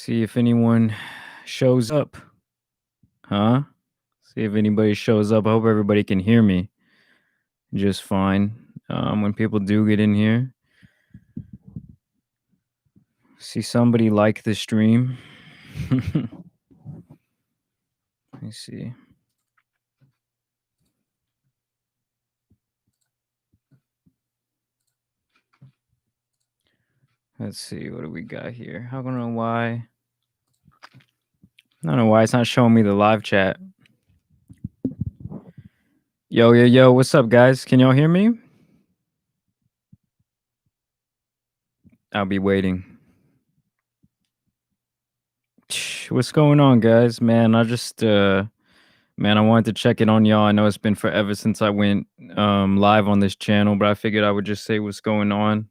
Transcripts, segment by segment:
See if anyone shows up. Huh? See if anybody shows up. I hope everybody can hear me just fine. When people do get in here, see somebody like the stream. Let me see. Let's see. What do we got here? I don't know why. I don't know why it's not showing me the live chat. Yo. What's up, guys? Can y'all hear me? I'll be waiting. What's going on, guys? Man, I wanted to check in on y'all. I know it's been forever since I went live on this channel, but I figured I would just say what's going on.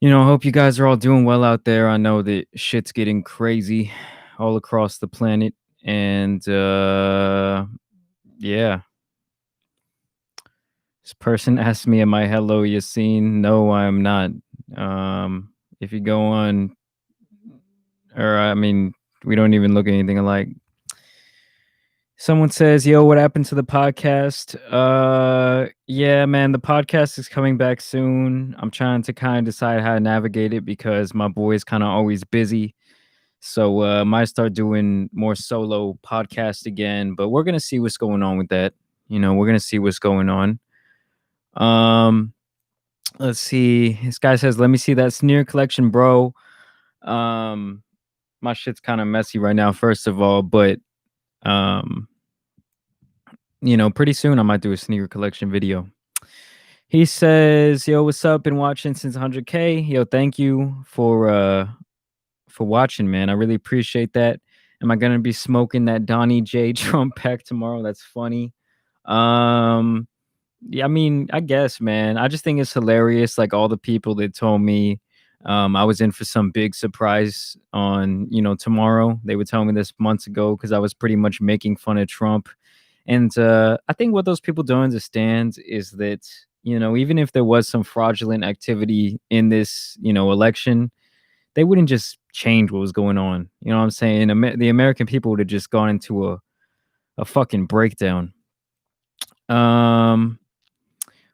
I hope you guys are all doing well out there. I know that shit's getting crazy all across the planet, and yeah. This person asked me, "Am I Hello Yassine?" No, I'm not. If you go on, or I mean, we don't even look anything alike. Someone says, "Yo, what happened to the podcast?" Yeah, man, the podcast is coming back soon. I'm trying to kind of decide how to navigate it because my boy is kind of always busy. So might start doing more solo podcast again, but we're gonna see what's going on with that. We're gonna see what's going on. Um, let's see. This guy says, "Let me see that sneer collection, bro." My shit's kind of messy right now, first of all, but um pretty soon I might do a sneaker collection video. He says, "Yo, what's up? Been watching since 100K. Yo, thank you for watching, man. I really appreciate that. Am I gonna be smoking that Donnie J Trump pack tomorrow? That's funny. Um, yeah, I mean, I guess, man. I just think it's hilarious. Like all the people that told me I was in for some big surprise on, tomorrow. They would tell me this months ago because I was pretty much making fun of Trump. And I think what those people don't understand is that, even if there was some fraudulent activity in this, election, they wouldn't just change what was going on. You know what I'm saying? The American people would have just gone into a fucking breakdown. Um,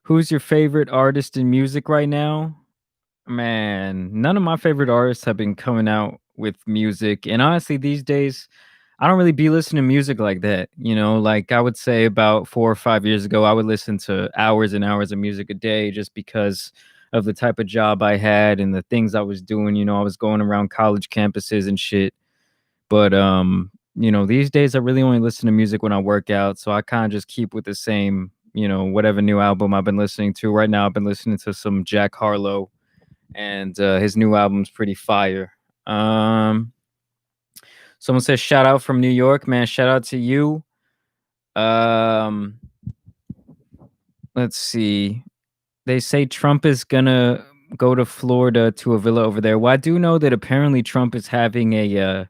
who's your favorite artist in music right now? Man, none of my favorite artists have been coming out with music. And honestly, these days, I don't really be listening to music like that. Like I would say about 4 or 5 years ago, I would listen to hours and hours of music a day just because of the type of job I had and the things I was doing. I was going around college campuses and shit. But these days I really only listen to music when I work out. So I kind of just keep with the same, whatever new album I've been listening to. Right now I've been listening to some Jack Harlow, and his new album's pretty fire. Someone says shout out from New York, man. Shout out to you. Let's see. They say Trump is gonna go to Florida to a villa over there. Well, I do know that apparently Trump is having a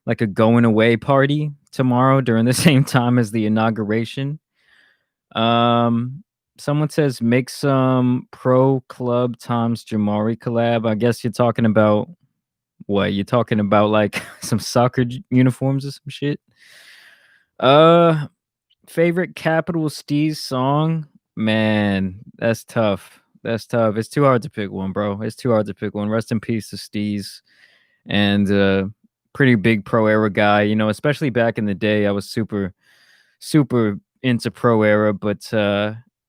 like a going away party tomorrow during the same time as the inauguration. Um, Someone says make some pro club Tom's Jamari collab. I guess you're talking about what? You're talking about like some soccer uniforms or some shit. Uh, Favorite Capital Steez song? Man, that's tough. That's tough. It's too hard to pick one, bro. It's too hard to pick one. Rest in peace to Steez. And pretty big pro era guy, especially back in the day. I was super into pro era, but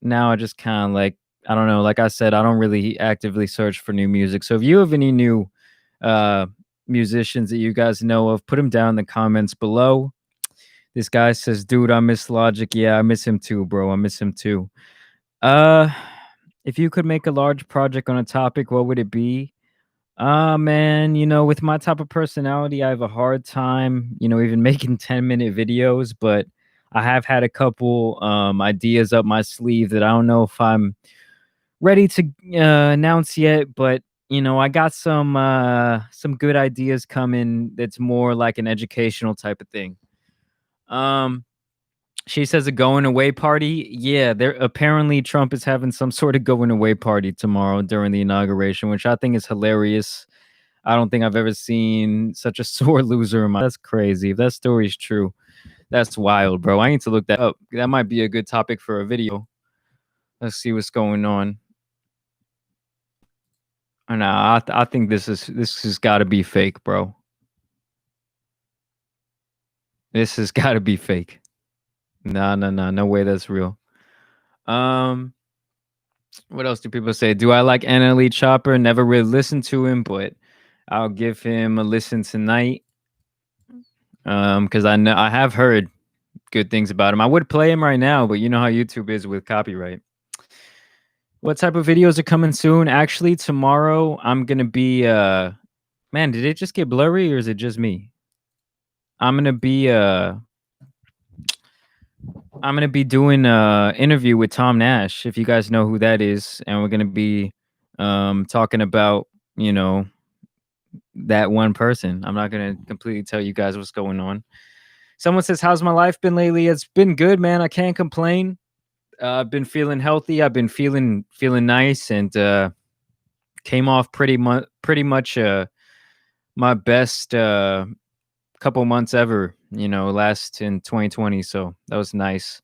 now I just kind of like, I don't know, like I said, I don't really actively search for new music. So if you have any new uh musicians that you guys know of, put them down in the comments below. This guy says, "Dude, I miss Logic." Yeah, I miss him too, bro. I miss him too. Uh, if you could make a large project on a topic, what would it be? Man, with my type of personality, I have a hard time, even making 10-minute videos, but I have had a couple ideas up my sleeve that I don't know if I'm ready to announce yet, but I got some good ideas coming that's more like an educational type of thing. Um she says a going away party. Yeah, there apparently Trump is having some sort of going away party tomorrow during the inauguration, which I think is hilarious. I don't think I've ever seen such a sore loser in my That's crazy. If that story's true, that's wild, bro. I need to look that up. That might be a good topic for a video. Let's see what's going on. Nah, I think this has got to be fake, bro. This has got to be fake. Nah, nah, nah, no way that's real. Um, what else do people say? Do I like NLE Chopper? Never really listened to him, but I'll give him a listen tonight. Because I know I have heard good things about him. I would play him right now, but you know how YouTube is with copyright. What type of videos are coming soon? Actually, tomorrow I'm gonna be man, did it just get blurry or is it just me? I'm gonna be I'm gonna be doing a interview with Tom Nash, if you guys know who that is, and we're gonna be talking about, you know, that one person. I'm not gonna completely tell you guys what's going on. Someone says, "How's my life been lately?" It's been good, man. I can't complain. I've been feeling healthy. I've been feeling nice, and came off pretty much my best couple months ever. You know, last in 2020. So that was nice.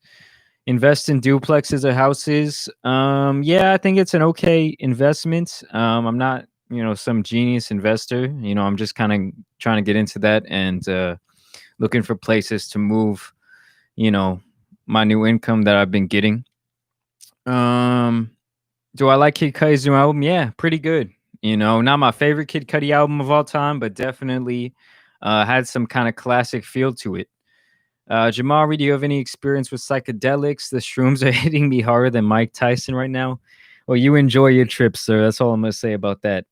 Invest in duplexes or houses. Yeah, I think it's an okay investment. I'm not, you know, some genius investor. You know, I'm just kind of trying to get into that and looking for places to move. You know, my new income that I've been getting. Um, do I like Kid Cudi's new album? Yeah, pretty good. You know, not my favorite Kid Cudi album of all time, but definitely had some kind of classic feel to it. Jamari, do you have any experience with psychedelics? The shrooms are hitting me harder than Mike Tyson right now. Well, you enjoy your trip, sir. That's all I'm gonna say about that.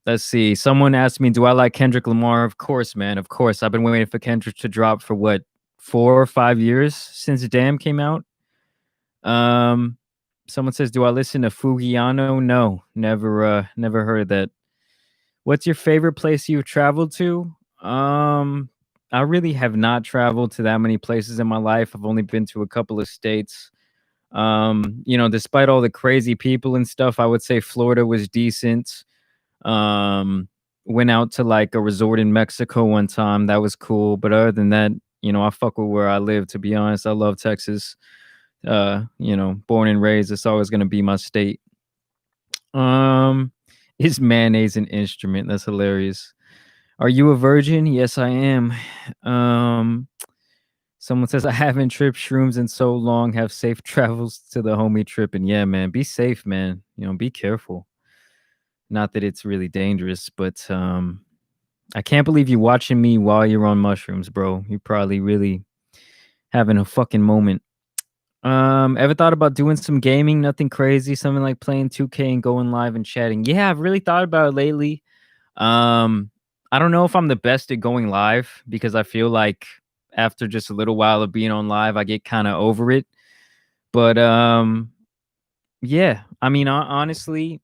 Let's see. Someone asked me, do I like Kendrick Lamar? Of course, man. Of course. I've been waiting for Kendrick to drop for what, 4 or 5 years since Damn came out. Um, Someone says, do I listen to Fugiano? No, never heard that. What's your favorite place you've traveled to? I really have not traveled to that many places in my life. I've only been to a couple of states. You know, despite all the crazy people and stuff, I would say Florida was decent. Um, Went out to like a resort in Mexico one time. That was cool. But other than that, you know, I fuck with where I live, to be honest. I love Texas. You know, born and raised, it's always gonna be my state. Um, is mayonnaise an instrument? That's hilarious. Are you a virgin? Yes, I am. Um, Someone says I haven't tripped shrooms in so long. Have safe travels to the homie trip. And yeah, man, be safe, man. You know, be careful. Not that it's really dangerous, but I can't believe you watching me while you're on mushrooms, bro. You're probably really having a fucking moment. Ever thought about doing some gaming? Nothing crazy, something like playing 2K and going live and chatting. Yeah, I've really thought about it lately. Um, I don't know if I'm the best at going live because I feel like after just a little while of being on live, I get kind of over it. But yeah, I mean, honestly,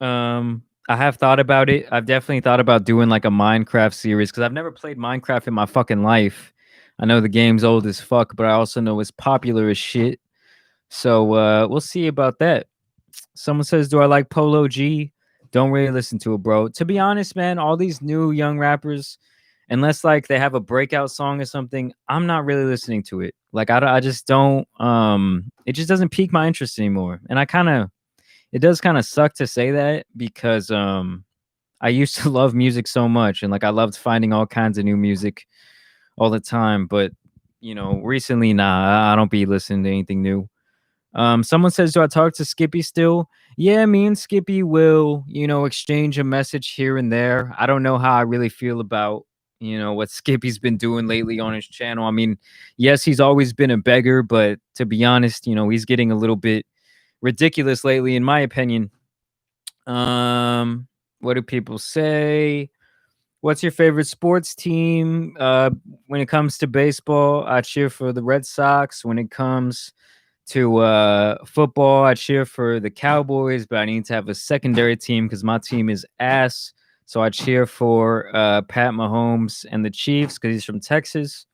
I have thought about it. I've definitely thought about doing like a Minecraft series because I've never played Minecraft in my fucking life. I know the game's old as fuck, but I also know it's popular as shit. So we'll see about that. Someone says, "Do I like Polo G?" Don't really listen to it, bro. To be honest, man, all these new young rappers, unless like they have a breakout song or something, I'm not really listening to it. Like I just don't. It just doesn't pique my interest anymore. And it does kind of suck to say that because I used to love music so much and like I loved finding all kinds of new music all the time. But you know, recently, nah, I don't be listening to anything new. Someone says, "Do I talk to Skippy still?" Yeah, me and Skippy will, you know, exchange a message here and there. I don't know how I really feel about, you know, what Skippy's been doing lately on his channel. I mean, yes, he's always been a beggar, but to be honest, you know, he's getting a little bit ridiculous lately, in my opinion. Um, what do people say? What's your favorite sports team? When it comes to baseball, I cheer for the Red Sox. When it comes to football, I cheer for the Cowboys, but I need to have a secondary team because my team is ass. So I cheer for Pat Mahomes and the Chiefs because he's from Texas,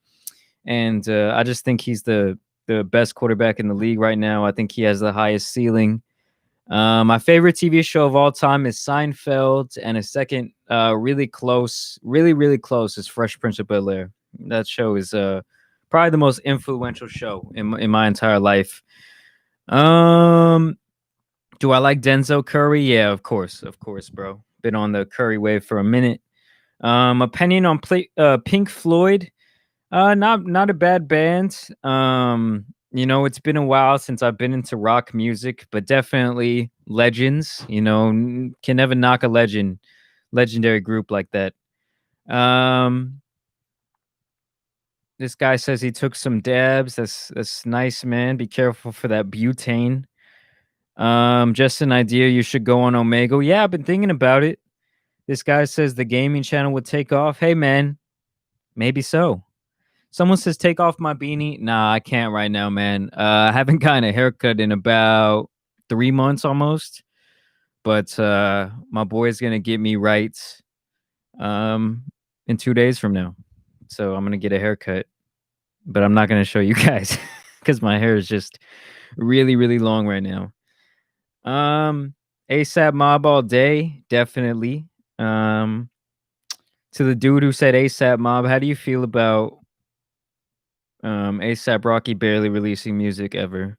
and I just think he's the best quarterback in the league right now. I think he has the highest ceiling. My favorite TV show of all time is Seinfeld, and a second, really close, is Fresh Prince of Bel Air. That show is probably the most influential show in my entire life. Um, do I like Denzel Curry? Yeah, of course, bro. Been on the Curry wave for a minute. Opinion on Pink Floyd? Not a bad band. It's been a while since I've been into rock music, but definitely legends. Can never knock a legendary group like that. Um, this guy says he took some dabs. That's nice, man. Be careful for that butane. Just an idea. You should go on Omegle. Yeah, I've been thinking about it. This guy says the gaming channel would take off. Hey, man, maybe so. Someone says, "Take off my beanie." Nah, I can't right now, man. I haven't gotten a haircut in about 3 months almost, but my boy's gonna get me right um, in 2 days from now. So I'm gonna get a haircut, but I'm not gonna show you guys because my hair is just really long right now. Um, ASAP Mob all day, definitely. Um, to the dude who said ASAP Mob, how do you feel about ASAP Rocky barely releasing music ever?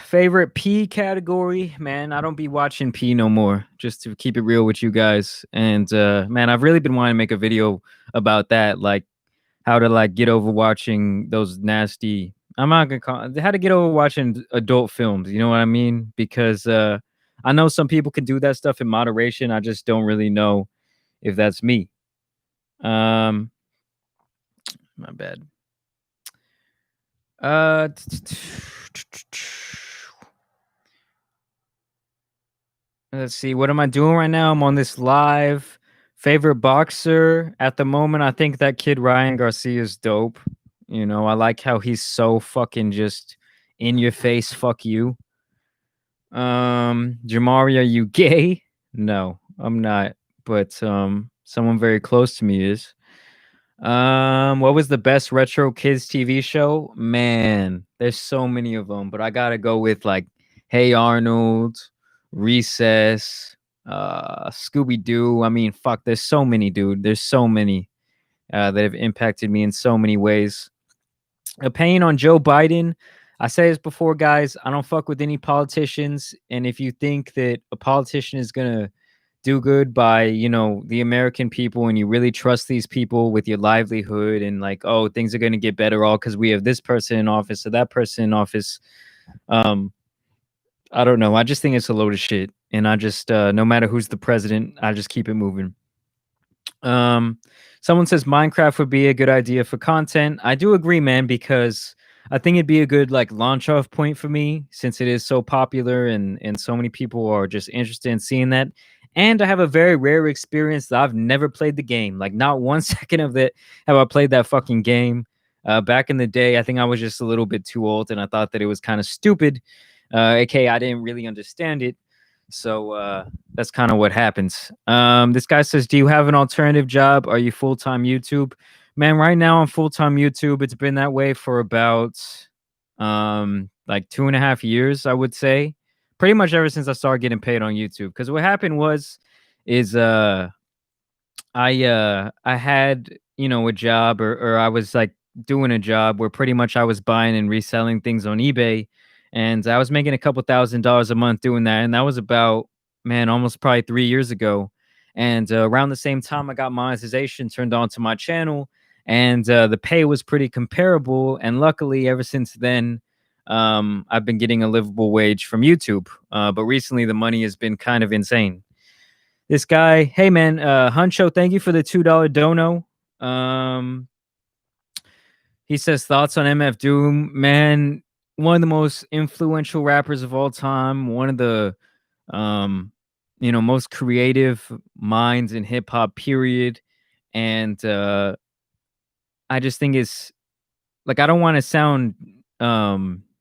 Favorite P category, man. I don't be watching P no more, just to keep it real with you guys. And man, I've really been wanting to make a video about that, like how to like get over watching those nasty. I'm not gonna call how to get over watching adult films. You know what I mean? Because I know some people can do that stuff in moderation. I just don't really know if that's me. Um, my bad. Uh, let's see. What am I doing right now? I'm on this live. Favorite boxer at the moment, I think that kid Ryan Garcia is dope. I like how he's so fucking just in your face. Fuck you. Jamari, are you gay? No, I'm not. But someone very close to me is. What was the best retro kids TV show? Man, there's so many of them, but I gotta go with like Hey Arnold, Recess, Scooby Doo. I mean, fuck, there's so many, dude. There's so many that have impacted me in so many ways. Opinion on Joe Biden. I say this before, guys. I don't fuck with any politicians, and if you think that a politician is gonna do good by the American people, and you really trust these people with your livelihood, and like, oh, things are going to get better all because we have this person in office or that person in office, um I don't know. I just think it's a load of shit, and I just no matter who's the president, I just keep it moving. um, Someone says Minecraft would be a good idea for content. I do agree, man, because I think it'd be a good like launch off point for me since it is so popular and so many people are just interested in seeing that. And I have a very rare experience that I've never played the game. Like not 1 second of it have I played that fucking game. Back in the day, I think I was just a little bit too old and I thought that it was kind of stupid. AKA I didn't really understand it. So that's kind of what happens. This guy says, "Do you have an alternative job? Are you full time YouTube?" Man, right now I'm full time YouTube. It's been that way for about like 2.5 years, I would say. Pretty much ever since I started getting paid on YouTube. Because what happened is I had a job, or I was like doing a job where pretty much I was buying and reselling things on eBay, and I was making a couple $1,000s a month doing that, and that was about, man, almost probably 3 years ago. And around the same time I got monetization turned on to my channel, and the pay was pretty comparable, and luckily ever since then I've been getting a livable wage from YouTube, but recently the money has been kind of insane. This guy, hey man, Huncho, thank you for the $2 dono. Um, he says thoughts on MF Doom, man. One of the most influential rappers of all time. One of the, um, most creative minds in hip hop. Period. And I just think it's like, I don't want to sound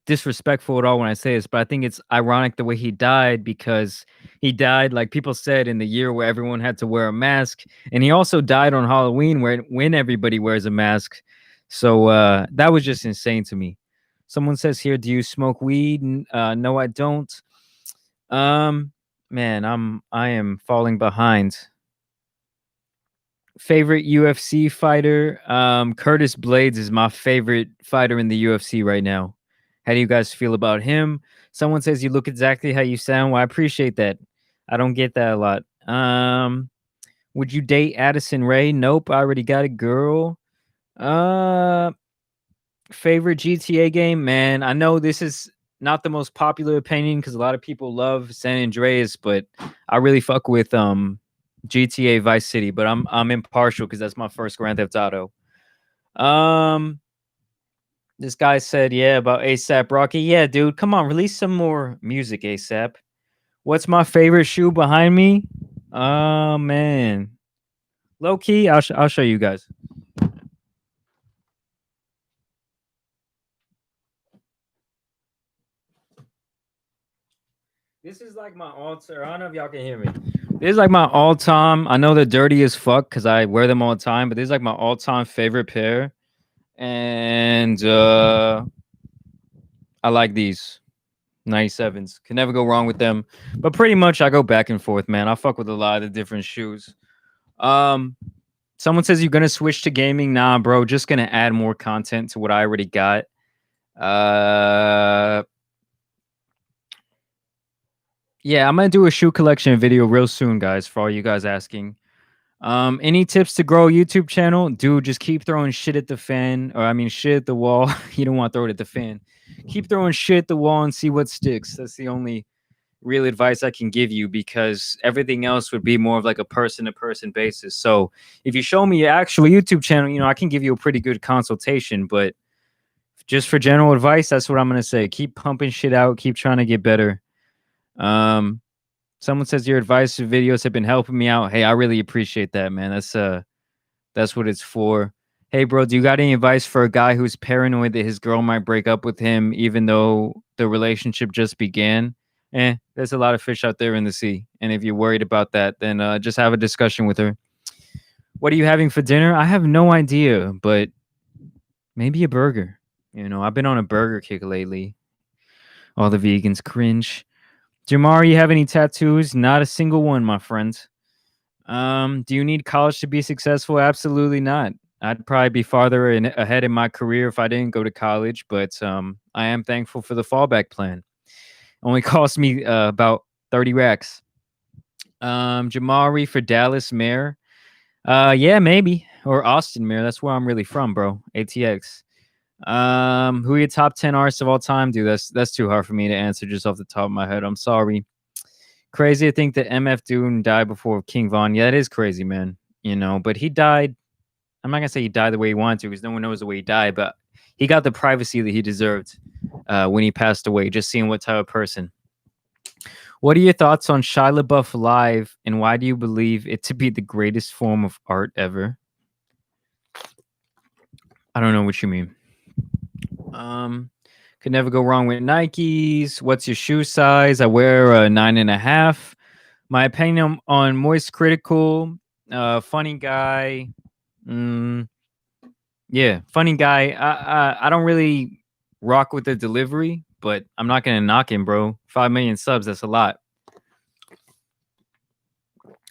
disrespectful at all when I say this, but I think it's ironic the way he died, because he died, like people said, in the year where everyone had to wear a mask, and he also died on Halloween when everybody wears a mask. So that was just insane to me. Someone says here, "Do you smoke weed?" No, I don't. Um, man, I am falling behind. Favorite UFC fighter? Curtis Blades is my favorite fighter in the UFC right now. How do you guys feel about him? Someone says you look exactly how you sound. Well, I appreciate that. I don't get that a lot. Would you date Addison Ray? Nope, I already got a girl. Uh, Favorite GTA game? Man, I know this is not the most popular opinion because a lot of people love San Andreas, but I really fuck with GTA Vice City. But I'm impartial because that's my first Grand Theft Auto. Um, this guy said, yeah, about ASAP Rocky. Yeah, dude, come on, release some more music, ASAP. What's my favorite shoe behind me? Oh man, low key, I'll show you guys. This is like my all time. I don't know if y'all can hear me. This is like my all time. I know they're dirty as fuck because I wear them all the time, but this is like my all time favorite pair. And I like these 97s. Can never go wrong with them. But pretty much I go back and forth, man. I fuck with a lot of the different shoes. Um, Someone says you're gonna switch to gaming. Nah, bro, just gonna add more content to what I already got. Uh yeah, I'm gonna do a shoe collection video real soon, guys, for all you guys asking. Any tips to grow a YouTube channel? Dude, just keep throwing shit at the fan, or I mean shit at the wall. You don't want to throw it at the fan. Keep throwing shit at the wall and see what sticks. That's the only real advice I can give you because everything else would be more of like a person to person basis. So if you show me your actual YouTube channel, I can give you a pretty good consultation, but just for general advice, that's what I'm gonna say. Keep pumping shit out, keep trying to get better. Um Someone says your advice videos have been helping me out. Hey, I really appreciate that, man. That's what it's for. Hey, bro, do you got any advice for a guy who's paranoid that his girl might break up with him even though the relationship just began? There's a lot of fish out there in the sea. And if you're worried about that, then just have a discussion with her. What are you having for dinner? I have no idea, but maybe a burger. I've been on a burger kick lately. All the vegans cringe. Jamar, you have any tattoos? Not a single one, my friend. Do you need college to be successful? Absolutely not. I'd probably be farther ahead in my career if I didn't go to college, but I am thankful for the fallback plan. Only cost me about 30 racks. Jamari for Dallas Mayor. Yeah, maybe. Or Austin Mayor. That's where I'm really from, bro. ATX. Who are your top 10 artists of all time? Dude, that's too hard for me to answer just off the top of my head. I'm sorry. Crazy to think that MF Doom died before King Von. Yeah, that is crazy, man. But he died. I'm not gonna say he died the way he wanted to, because no one knows the way he died. But he got the privacy that he deserved when he passed away. Just seeing what type of person. What are your thoughts on Shia LaBeouf live, and why do you believe it to be the greatest form of art ever? I don't know what you mean. Could never go wrong with Nikes. What's your shoe size? I wear a 9.5. My opinion on Moist Critical, funny guy. Mm, yeah, funny guy. I don't really rock with the delivery, but I'm not gonna knock him, bro. 5 million subs, that's a lot.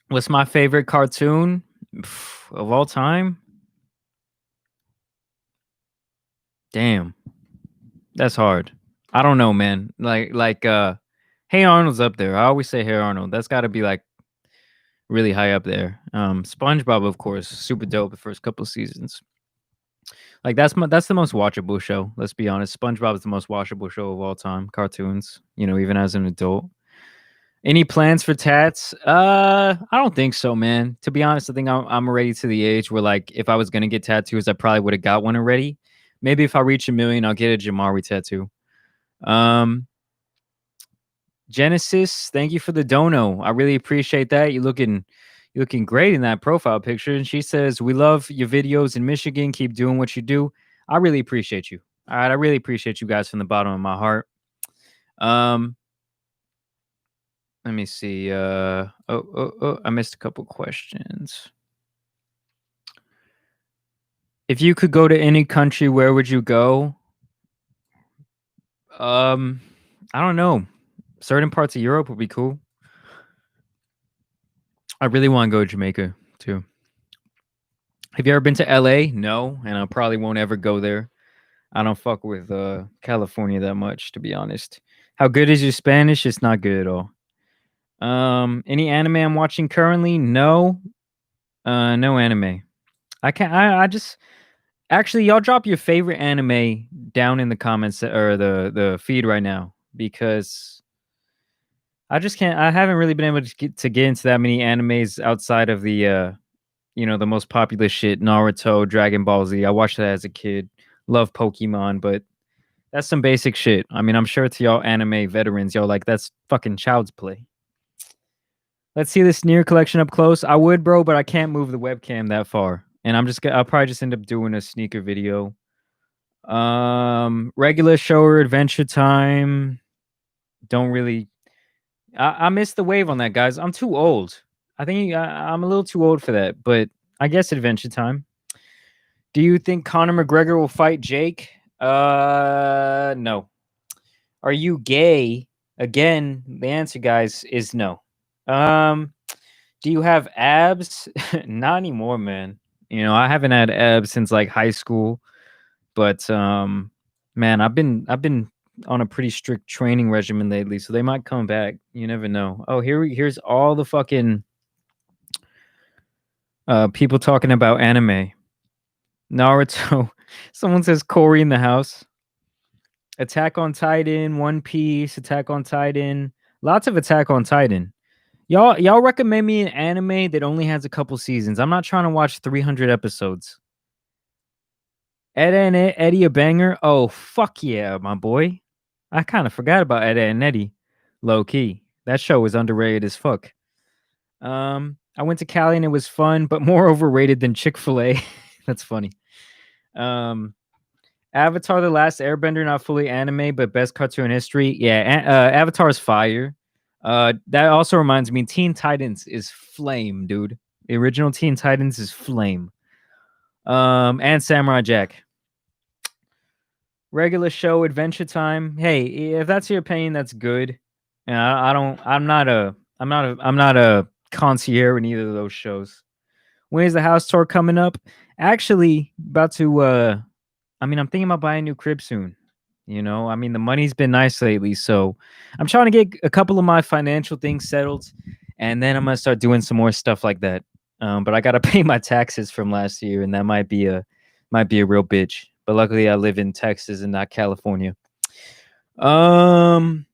What's my favorite cartoon of all time? Damn, that's hard. I don't know, man. Hey Arnold's up there. I always say Hey Arnold. That's got to be like really high up there. SpongeBob, of course, super dope the first couple seasons. Like that's the most watchable show. Let's be honest. SpongeBob is the most watchable show of all time. Cartoons, even as an adult. Any plans for tats? I don't think so, man. To be honest, I think I'm already to the age where like if I was gonna get tattoos, I probably would have got one already. Maybe if I reach 1 million, I'll get a Jamari tattoo. Um, Genesis, thank you for the dono. I really appreciate that. You're looking great in that profile picture. And she says, "We love your videos in Michigan. Keep doing what you do." I really appreciate you. All right, I really appreciate you guys from the bottom of my heart. Um, Let me see. I missed a couple questions. If you could go to any country, where would you go? Um, I don't know. Certain parts of Europe would be cool. I really want to go to Jamaica too. Have you ever been to LA? No, and I probably won't ever go there. I don't fuck with California that much, to be honest. How good is your Spanish? It's not good at all. Any anime I'm watching currently? No. No anime. I can't. I just actually, y'all drop your favorite anime down in the comments or the feed right now because I just can't. I haven't really been able to get into that many animes outside of the most popular shit, Naruto, Dragon Ball Z. I watched that as a kid. Love Pokemon, but that's some basic shit. I mean, I'm sure to y'all anime veterans, y'all like that's fucking child's play. Let's see this Nier collection up close. I would, bro, but I can't move the webcam that far. And I'll probably just end up doing a sneaker video. Regular show or Adventure Time. Don't really I missed the wave on that, guys. I'm too old. I think I'm a little too old for that, but I guess Adventure Time. Do you think Conor McGregor will fight Jake? No. Are you gay? Again, the answer, guys, is no. Um, do you have abs? Not anymore, man. I haven't had abs since like high school, but man, I've been on a pretty strict training regimen lately, so they might come back. You never know. Oh, here's all the fucking people talking about anime. Naruto. Someone says Corey in the house. Attack on Titan, One Piece, Attack on Titan. Lots of Attack on Titan. Y'all recommend me an anime that only has a couple seasons. I'm not trying to watch 300 episodes. Edda and Eddie a banger? Oh, fuck yeah, my boy. I kind of forgot about Edda and Eddie. Low key. That show was underrated as fuck. I went to Cali and it was fun, but more overrated than Chick-fil-A. That's funny. Um, Avatar: The Last Airbender, not fully anime, but best cartoon history. Yeah, Avatar's fire. That also reminds me, Teen Titans is flame, dude. The original Teen Titans is flame. And Samurai Jack. Regular show, Adventure Time. Hey, if that's your opinion, that's good. I don't. I'm not a concierge in either of those shows. When is the house tour coming up? Actually, about to. I'm thinking about buying a new crib soon. The money's been nice lately, so I'm trying to get a couple of my financial things settled, and then I'm gonna start doing some more stuff like that. But I gotta pay my taxes from last year, and that might be a real bitch. But luckily, I live in Texas and not California. Um,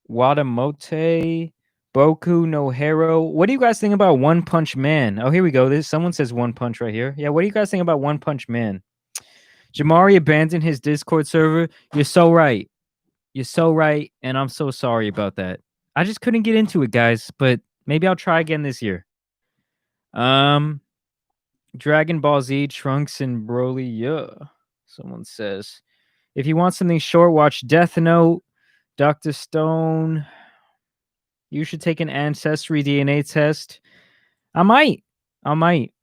Wadamote, Boku no Hero. What do you guys think about One Punch Man? Oh, here we go. Someone says One Punch right here. Yeah, what do you guys think about One Punch Man? Jamari abandoned his Discord server. You're so right. You're so right, and I'm so sorry about that. I just couldn't get into it, guys, but maybe I'll try again this year. Um, Dragon Ball Z, Trunks and Broly, yeah. Someone says. If you want something short, watch Death Note, Dr. Stone. You should take an ancestry DNA test. I might. I might.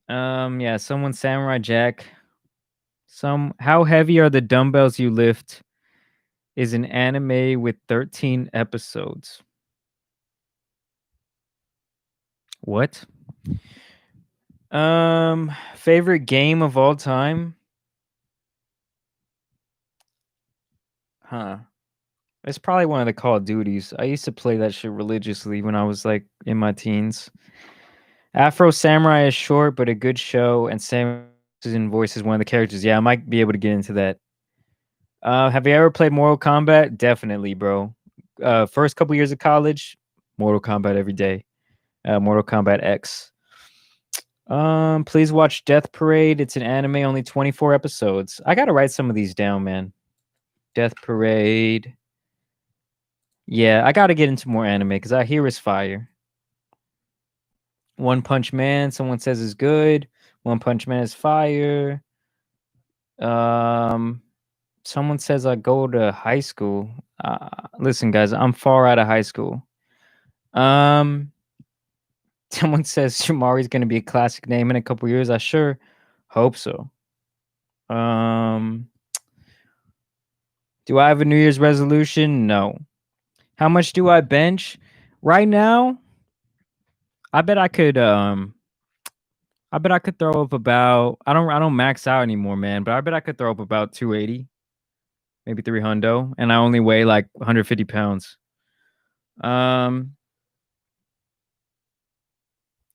Yeah, someone Samurai Jack. How heavy are the dumbbells you lift? Is an anime with 13 episodes. What? Favorite game of all time? Huh. It's probably one of the Call of Duties. I used to play that shit religiously when I was like in my teens. Afro Samurai is short, but a good show, and Sam voices one of the characters. Yeah, I might be able to get into that. Have you ever played Mortal Kombat? Definitely, bro. First couple years of college, Mortal Kombat every day. Mortal Kombat X. Please watch Death Parade. It's an anime, only 24 episodes. I gotta write some of these down, man. Death Parade. Yeah, I gotta get into more anime because I hear it's fire. One Punch Man, someone says is good. One Punch Man is fire. Um, Someone says I go to high school. Listen, guys, I'm far out of high school. Someone says Shamari's gonna be a classic name in a couple years. I sure hope so. Um, Do I have a New Year's resolution? No. How much do I bench? Right now, I bet I could I bet I could throw up about I don't max out anymore, man, but I bet I could throw up about 280, maybe 300, and I only weigh like 150 pounds. Um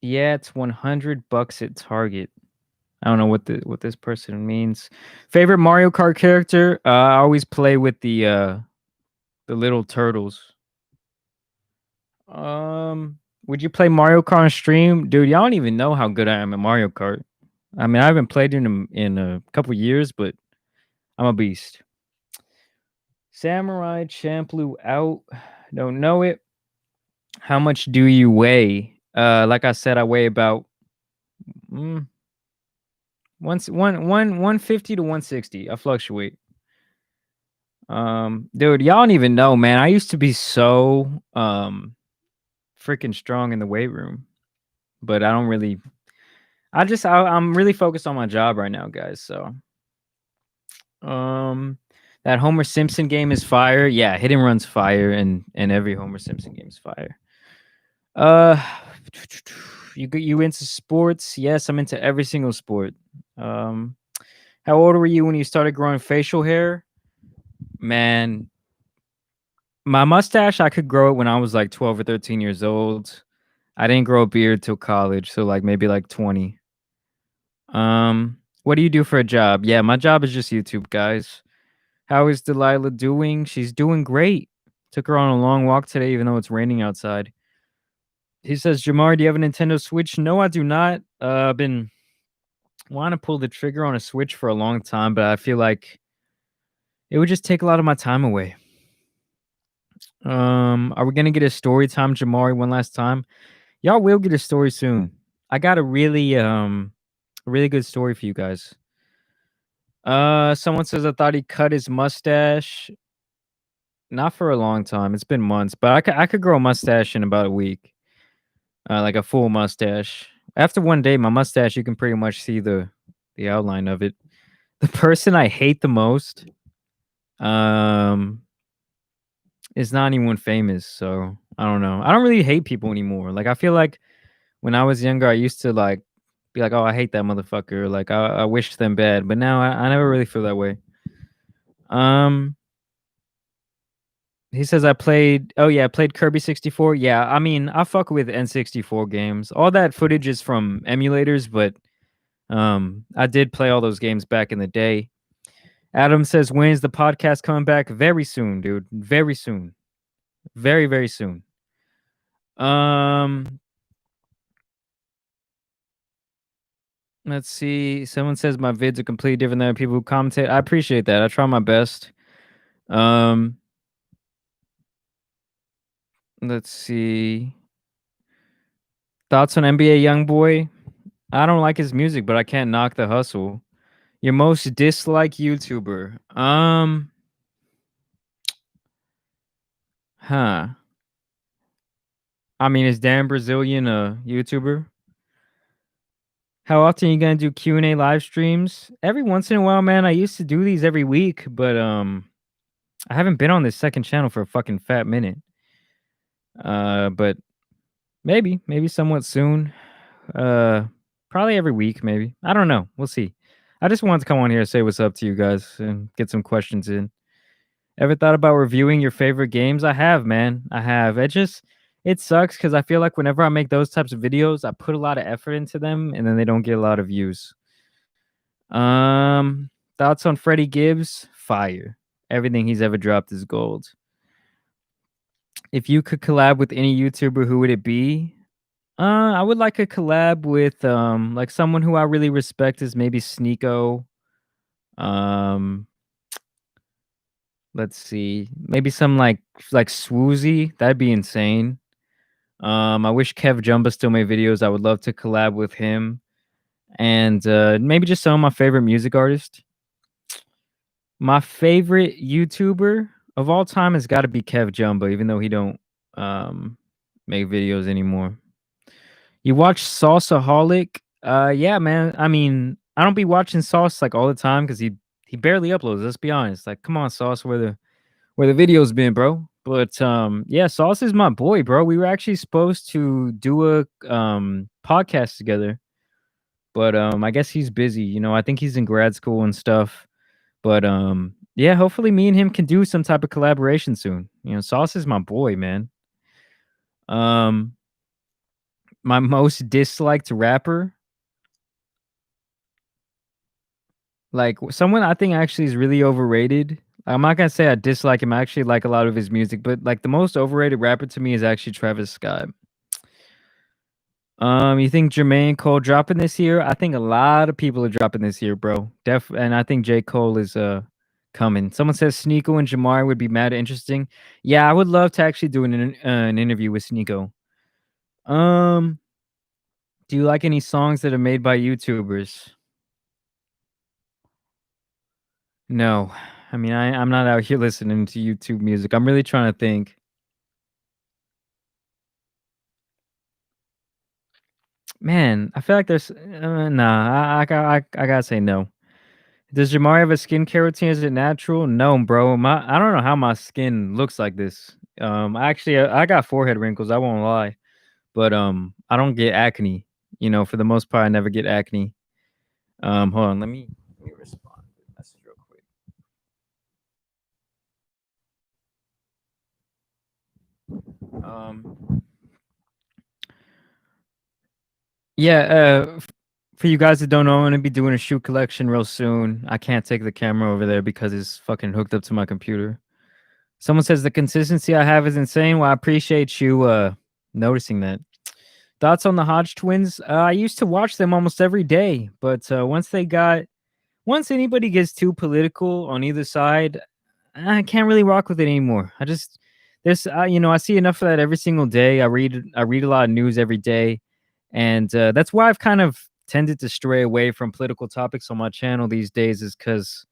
yeah, it's $100 at Target. I don't know what this person means. Favorite Mario Kart character? I always play with the little turtles. Would you play Mario Kart on stream? Dude, y'all don't even know how good I am at Mario Kart. I mean, I haven't played in a couple years, but I'm a beast. Samurai Champloo out. Don't know it. How much do you weigh? Like I said, I weigh about mm, 150 to 160. I fluctuate. Dude, y'all don't even know, man. I used to be so freaking strong in the weight room, but I don't really. I'm really focused on my job right now, guys. So, um, that Homer Simpson game is fire. Yeah, Hit and Run's fire, and every Homer Simpson game is fire. Uh, you into sports? Yes, I'm into every single sport. Um, how old were you when you started growing facial hair? Man, my mustache, I could grow it when I was like 12 or 13 years old. I didn't grow a beard till college, so like maybe like 20. What do you do for a job? Yeah, my job is just YouTube, guys. How is Delilah doing? She's doing great. Took her on a long walk today, even though it's raining outside. He says, Jamar, do you have a Nintendo Switch? No, I do not. I've been wanting to pull the trigger on a Switch for a long time, but I feel like it would just take a lot of my time away. Are we gonna get a story time, Jamari, one last time? Y'all will get a story soon. I got a really good story for you guys. Someone says I thought he cut his mustache. Not for a long time. It's been months, but I could grow a mustache in about a week. Like a full mustache. After one day, my mustache, you can pretty much see the outline of it. The person I hate the most, um, is not anyone famous. So I don't know. I don't really hate people anymore. Like I feel like when I was younger, I used to like be like, "Oh, I hate that motherfucker." Like I wish them bad, but now I never really feel that way. Um, he says I played. Oh yeah, I played Kirby 64. Yeah, I mean I fuck with N64 games. All that footage is from emulators, but I did play all those games back in the day. Adam says, "When is the podcast coming back?" Very soon, dude. Very soon. Very very soon. Um, let's see. Someone says my vids are completely different than people who commentate. I appreciate that. I try my best. Um, let's see. Thoughts on NBA YoungBoy? I don't like his music, but I can't knock the hustle. Your most disliked YouTuber? Huh. I mean, is Dan Brazilian a YouTuber? How often are you gonna do Q&A live streams? Every once in a while, man. I used to do these every week, but I haven't been on this second channel for a fucking fat minute. But maybe somewhat soon. Uh, Probably every week, maybe. I don't know. We'll see. I just wanted to come on here and say what's up to you guys and get some questions in. Ever thought about reviewing your favorite games? I have, man. I have. It sucks because I feel like whenever I make those types of videos, I put a lot of effort into them and then they don't get a lot of views. Um, Thoughts on Freddie Gibbs? Fire. Everything he's ever dropped is gold. If you could collab with any YouTuber, who would it be? I would like a collab with like someone who I really respect is maybe Sneeko. Um, let's see. Maybe some like Swoozy. That'd be insane. I wish Kev Jumba still made videos. I would love to collab with him. And maybe just some of my favorite music artists. My favorite YouTuber of all time has got to be Kev Jumba, even though he don't um make videos anymore. You watch Salsaholic? Yeah, man. I mean, I don't be watching Sauce like all the time because he He barely uploads, let's be honest. Like, come on, Sauce, where the video's been, bro. But yeah, Sauce is my boy, bro. We were actually supposed to do a podcast together, but I guess he's busy. You know, I think he's in grad school and stuff. But yeah, hopefully me and him can do some type of collaboration soon. You know, Sauce is my boy, man. Um my most disliked rapper, like someone I think actually is really overrated. I'm not gonna say I dislike him. I actually like a lot of his music, but like the most overrated rapper to me is actually Travis Scott. You think Jermaine Cole dropping this year? I think a lot of people are dropping this year, bro. And I think J. Cole is coming. Someone says Sneeko and Jamar would be mad interesting. Yeah, I would love to actually do an interview with Sneeko. Um, do you like any songs that are made by YouTubers? No. I mean, I'm not out here listening to YouTube music. I'm really trying to think. Man, I feel like there's nah. I gotta say no. Does Jamari have a skincare routine? Is it natural? No, bro. I don't know how my skin looks like this. Actually, I got forehead wrinkles. I won't lie, but I don't get acne. You know, for the most part, I never get acne. Hold on. Let me respond to the message real quick. Um, yeah. For you guys that don't know, I'm gonna be doing a shoe collection real soon. I can't take the camera over there because it's fucking hooked up to my computer. Someone says the consistency I have is insane. Well, I appreciate you noticing that. Thoughts on the Hodge twins? I used to watch them almost every day, but once anybody gets too political on either side, I can't really rock with it anymore. I just there's you know, I see enough of that every single day. I read a lot of news every day, and that's why I've kind of tended to stray away from political topics on my channel these days, is because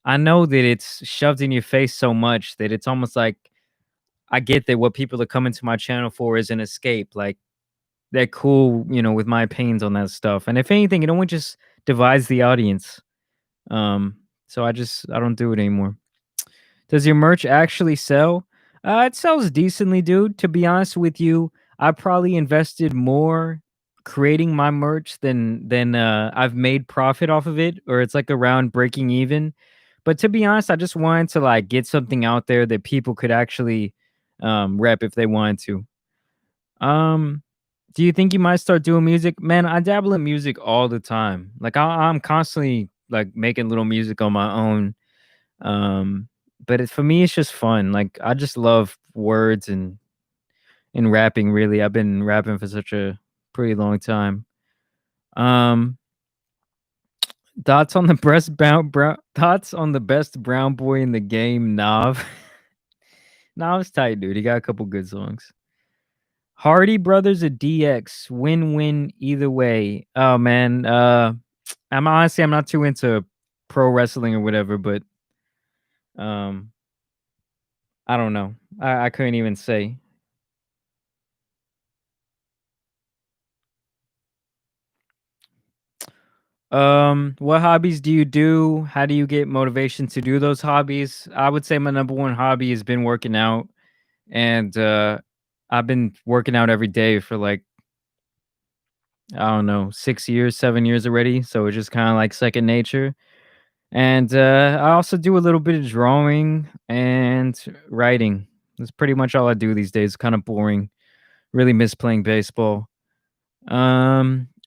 I know that it's shoved in your face so much that it's almost like I get that what people are coming to my channel for is an escape. Like they're cool, you know, with my opinions on that stuff. And if anything, it only just divides the audience. Um, so I don't do it anymore. Does your merch actually sell? It sells decently, dude. To be honest with you, I probably invested more creating my merch than I've made profit off of it, or it's like around breaking even. But to be honest, I just wanted to like get something out there that people could actually rep if they wanted to. Um, do you think you might start doing music? Man, I dabble in music all the time. Like I'm constantly like making little music on my own. Um, but for me, it's just fun. Like I just love words and rapping. Really, I've been rapping for such a pretty long time. Um, thoughts on the best brown boy in the game, Nav. Nav's tight, dude. He got a couple good songs. Hardy Brothers or DX, win-win either way. Oh man, I'm not too into pro wrestling or whatever, but um, I don't know. I couldn't even say. What hobbies do you do? How do you get motivation to do those hobbies? I would say my number one hobby has been working out, and I've been working out every day for like I don't know 6 years, 7 years already. So it's just kind of like second nature. And I also do a little bit of drawing and writing. That's pretty much all I do these days. Kind of boring. Really miss playing baseball.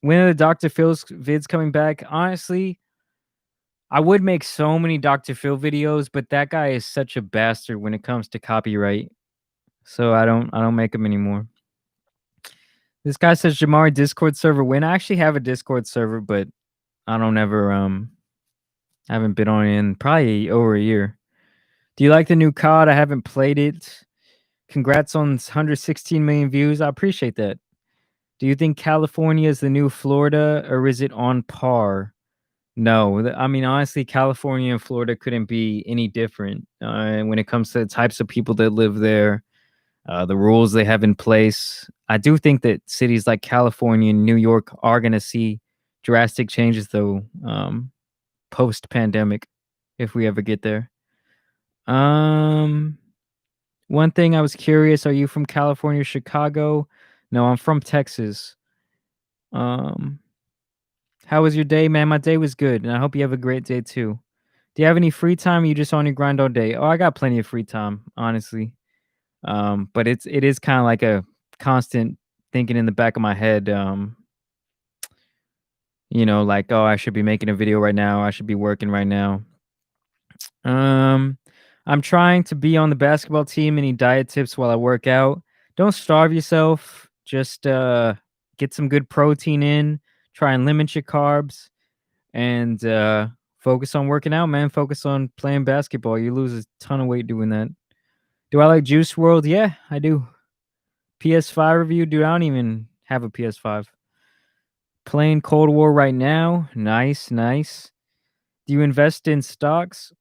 When are the Dr. Phil's vids coming back? Honestly, I would make so many Dr. Phil videos, but that guy is such a bastard when it comes to copyright. So I don't make them anymore. This guy says Jamari Discord server when I actually have a Discord server, but I don't ever haven't been on it in probably over a year. Do you like the new COD? I haven't played it. Congrats on 116 million views. I appreciate that. Do you think California is the new Florida or is it on par? No, I mean honestly, California and Florida couldn't be any different when it comes to the types of people that live there, the rules they have in place. I do think that cities like California and New York are going to see drastic changes, though, post pandemic. if we ever get there. Um, One thing I was curious, are you from California, Chicago? No, I'm from Texas. Um, how was your day, man? My day was good, and I hope you have a great day too. Do you have any free time? Or you just on your grind all day? Oh, I got plenty of free time, honestly. But it is kind of like a constant thinking in the back of my head. Like, oh, I should be making a video right now. I should be working right now. Um, I'm trying to be on the basketball team. Any diet tips while I work out? Don't starve yourself. Just get some good protein in. Try and limit your carbs and focus on working out, man. Focus on playing basketball. You lose a ton of weight doing that. Do I like Juice World? Yeah, I do. PS5 review, dude. I don't even have a PS5. Playing Cold War right now. Nice, nice. Do you invest in stocks?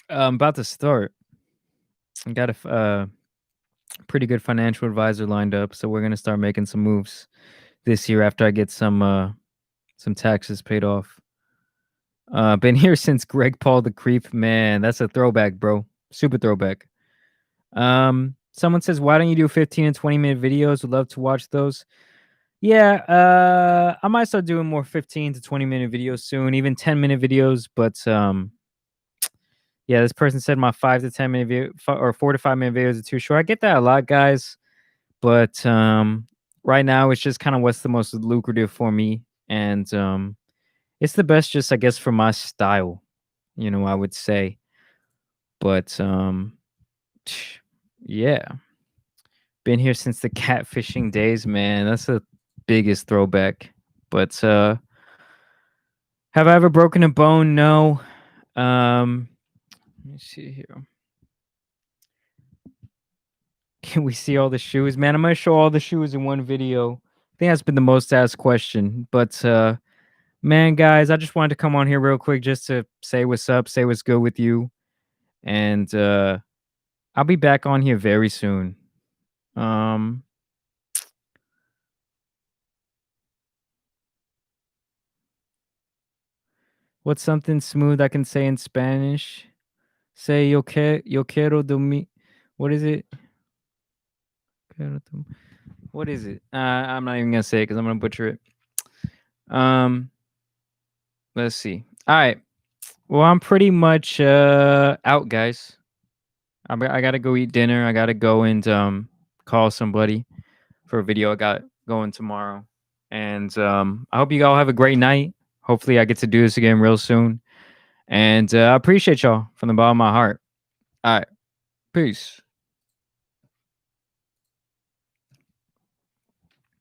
I'm about to start. I got a pretty good financial advisor lined up, so we're gonna start making some moves this year after I get some taxes paid off. Been here since Greg Paul the Creep. Man, that's a throwback, bro. Super throwback. Someone says, why don't you do 15 and 20-minute videos? Would love to watch those. Yeah, I might start doing more 15 to 20-minute videos soon, even 10-minute videos. But yeah, this person said my 5 to 10 minute video or 4 to 5 minute videos are too short. I get that a lot, guys. But right now, it's just kind of what's the most lucrative for me, and it's the best, just I guess, for my style. I would say. But yeah, been here since the catfishing days, man. That's the biggest throwback. But have I ever broken a bone? No. Let me see here. Can we see all the shoes? Man, I'm gonna show all the shoes in one video. I think that's been the most asked question. But man, guys, I just wanted to come on here real quick just to say what's up, say what's good with you. And I'll be back on here very soon. Um what's something smooth I can say in Spanish? Say yo quiero dormir. What is it? What is it? I'm not even gonna say it because I'm gonna butcher it. Um, let's see. All right. Well, I'm pretty much out, guys. I gotta go eat dinner. I gotta go and call somebody for a video I got going tomorrow. And I hope you all have a great night. Hopefully, I get to do this again real soon. And I appreciate y'all from the bottom of my heart. All right. Peace.